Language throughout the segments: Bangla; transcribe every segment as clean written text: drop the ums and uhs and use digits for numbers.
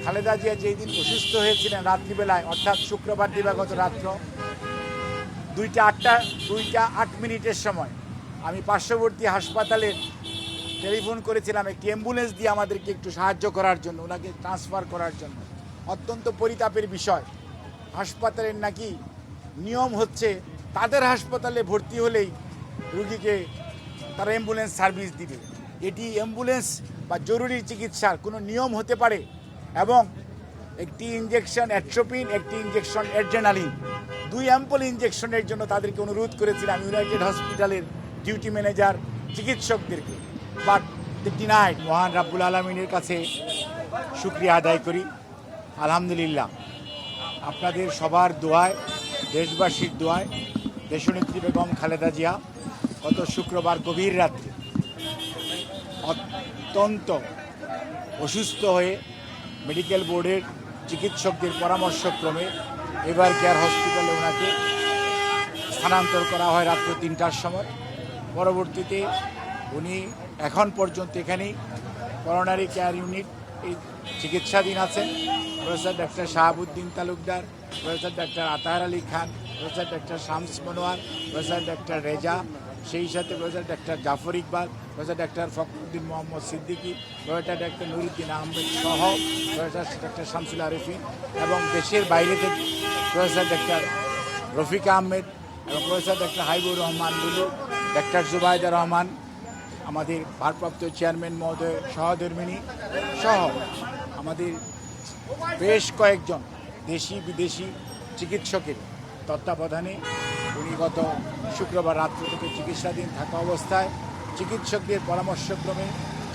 খালেদা জিয়া যেই দিন অসুস্থ হয়েছিলেন রাত্রিবেলায়, অর্থাৎ শুক্রবার দিবাগত রাত্র 2:08 সময় আমি পার্শ্ববর্তী হাসপাতালে টেলিফোন করেছিলাম একটি অ্যাম্বুলেন্স দিয়ে আমাদেরকে একটু সাহায্য করার জন্য, ওনাকে ট্রান্সফার করার জন্য। অত্যন্ত পরিতাপের বিষয়, হাসপাতালের নাকি নিয়ম হচ্ছে তাদের হাসপাতালে ভর্তি হলেই রুগীকে তারা অ্যাম্বুলেন্স সার্ভিস দিবে। এটি অ্যাম্বুলেন্স বা জরুরি চিকিৎসার কোনো নিয়ম হতে পারে? এবং একটি ইঞ্জেকশন অ্যাট্রোপিন, একটি ইঞ্জেকশন অ্যাড্রেনালিন, 2 অ্যাম্পল ইঞ্জেকশনের জন্য তাদেরকে অনুরোধ করেছিলাম ইউনাইটেড হসপিটালের ডিউটি ম্যানেজার চিকিৎসকদেরকে, বাট ডিনাইড। মহান রাব্বুল আলমিনের কাছে শুকরিয়া আদায় করি। আলহামদুলিল্লাহ, আপনাদের সবার দোয়ায়, দেশবাসীর দোয়ায় দেশনেত্রী বেগম খালেদা জিয়া গত শুক্রবার গভীর রাত্রে অত্যন্ত অসুস্থ হয়ে মেডিকেল বোর্ডের চিকিৎসকদের পরামর্শক্রমে এভার কেয়ার হসপিটালে ওনাকে স্থানান্তর করা হয় রাত্র 3টার সময়। পরবর্তীতে উনি এখন পর্যন্ত এখানেই করোনারি কেয়ার ইউনিট এই চিকিৎসাধীন আছেন। Professor doctor Shahabuddin Talukdar, professor doctor Atahar Ali Khan, professor doctor Shams Monowar, professor doctor Reza, সেই সাথে professor doctor Zafar Iqbal, professor doctor Fakhruddin Mohammad Siddiqui, professor doctor Nuruddin Ahmed সহ প্রফেসর ডক্টর শামসুল আরিফিন এবং দেশের বাইরে থেকে প্রফেসর ডক্টর রফিক আহমেদ এবং প্রফেসর ডক্টর হাইবুর রহমান লুলু, ডক্টর জুবাইদা রহমান, আমাদের ভারপ্রাপ্ত চেয়ারম্যান মহোদয় সহধর্মিনী সহ আমাদের বেশ কয়েকজন দেশি বিদেশি চিকিৎসকের তত্ত্বাবধানে উনি গত শুক্রবার রাত্রি থেকে চিকিৎসাধীন থাকা অবস্থায় চিকিৎসকদের পরামর্শক্রমে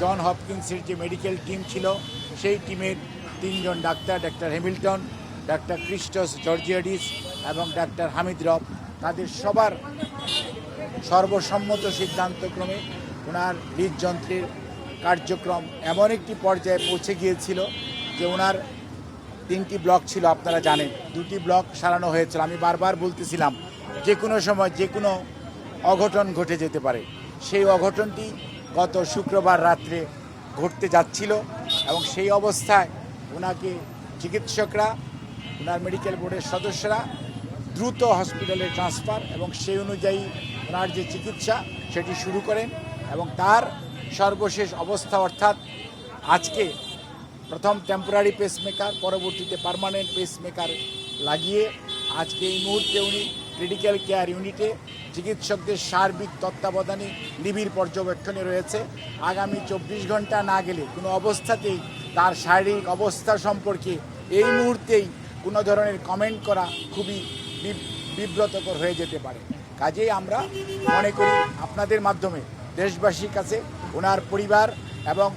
জন হপকিন্সের যে মেডিকেল টিম ছিল সেই টিমের 3 জন ডাক্তার, ডক্টর হ্যামিল্টন, ডাক্তার ক্রিস্টস জর্জিয়াডিস এবং ডাক্তার হামিদ রব, তাদের সবার সর্বসম্মত সিদ্ধান্তক্রমে ওনার হৃদযন্ত্রের কার্যক্রম এমন একটি পর্যায়ে পৌঁছে গিয়েছিল যে ওনার 3টি ব্লক ছিল, আপনারা জানেন। 2টি ব্লক সারানো হয়েছিল। আমি বারবার বলতেছিলাম যে কোনো সময় যে কোনো অঘটন ঘটে যেতে পারে। সেই অঘটনটি গত শুক্রবার রাত্রে ঘটতে যাচ্ছিল এবং সেই অবস্থায় ওনাকে চিকিৎসকরা, ওনার মেডিকেল বোর্ডের সদস্যরা দ্রুত হসপিটালে ট্রান্সফার এবং সেই অনুযায়ী ওনার যে চিকিৎসা সেটি শুরু করেন এবং তার সর্বশেষ অবস্থা, অর্থাৎ আজকে প্রথম টেম্পোরারি পেসমেকার, পরবর্তীতে পার্মানেন্ট পেসমেকার লাগিয়ে আজকে এই মুহূর্তে উনি ক্রিটিক্যাল কেয়ার ইউনিটে চিকিৎসকদের সার্বিক তত্ত্বাবধানে নিবিড় পর্যবেক্ষণে রয়েছে। আগামী 24 ঘন্টা না গেলে কোনো অবস্থাতেই তার শারীরিক অবস্থা সম্পর্কে এই মুহূর্তেই কোনো ধরনের কমেন্ট করা খুবই বিব্রতকর হয়ে যেতে পারে। কাজেই আমরা মনে করি আপনাদের মাধ্যমে দেশবাসীর কাছে ওনার পরিবার এবং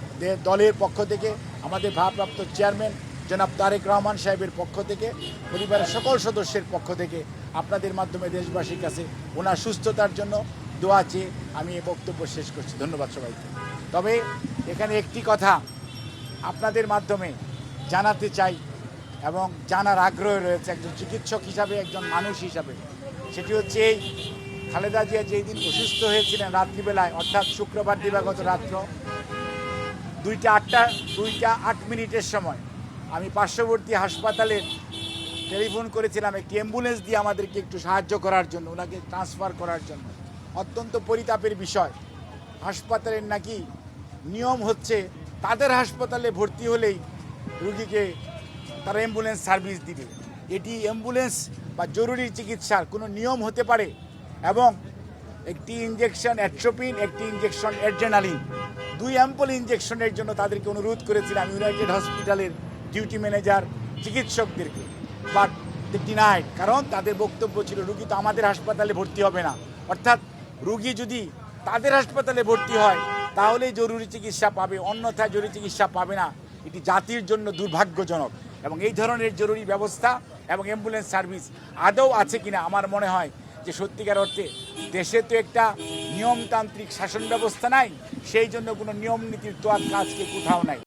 দলের পক্ষ থেকে, আমাদের ভারপ্রাপ্ত চেয়ারম্যান জনাব তারেক রহমান সাহেবের পক্ষ থেকে, পরিবারের সকল সদস্যের পক্ষ থেকে আপনাদের মাধ্যমে দেশবাসীর কাছে ওনার সুস্থতার জন্য দোয়া চেয়ে আমি এই বক্তব্য শেষ করছি। ধন্যবাদ সবাইকে। তবে এখানে একটি কথা আপনাদের মাধ্যমে জানাতে চাই এবং জানার আগ্রহ রয়েছে একজন চিকিৎসক হিসাবে, একজন মানুষ হিসাবে। সেটি হচ্ছে এই খালেদা জিয়া যেই দিন অসুস্থ হয়েছিলেন রাত্রিবেলায়, অর্থাৎ শুক্রবার দিবাগত রাত্র 2:08 সময় আমি পার্শ্ববর্তী হাসপাতালে টেলিফোন করেছিলাম একটি অ্যাম্বুলেন্স দিয়ে আমাদেরকে একটু সাহায্য করার জন্য, ওনাকে ট্রান্সফার করার জন্য। অত্যন্ত পরিতাপের বিষয়, হাসপাতালের নাকি নিয়ম হচ্ছে তাদের হাসপাতালে ভর্তি হলেই রুগীকে তারা অ্যাম্বুলেন্স সার্ভিস দিবে। এটি অ্যাম্বুলেন্স বা জরুরি চিকিৎসার কোনো নিয়ম হতে পারে? এবং একটি ইঞ্জেকশন অ্যাট্রোপিন, একটি ইঞ্জেকশন অ্যাড্রেনালিন, 2 অ্যাম্পল ইঞ্জেকশনের জন্য তাদেরকে অনুরোধ করেছিলাম ইউনাইটেড হসপিটালের ডিউটি ম্যানেজার চিকিৎসকদেরকে, বাট ডিনাইড। কারণ তাদের বক্তব্য ছিল রুগী তো আমাদের হাসপাতালে ভর্তি হবে না, অর্থাৎ রুগী যদি তাদের হাসপাতালে ভর্তি হয় তাহলেই জরুরি চিকিৎসা পাবে, অন্যথায় জরুরি চিকিৎসা পাবে না। এটি জাতির জন্য দুর্ভাগ্যজনক এবং এই ধরনের জরুরি ব্যবস্থা এবং অ্যাম্বুলেন্স সার্ভিস আদৌ আছে কিনা আমার মনে হয় যে সত্যিকার অর্থে দেশে তো একটা নিয়মতান্ত্রিক শাসন ব্যবস্থা নাই, সেই জন্য কোনো নিয়ম নীতির তোয়াক্কা আজকে কোথাও নাই।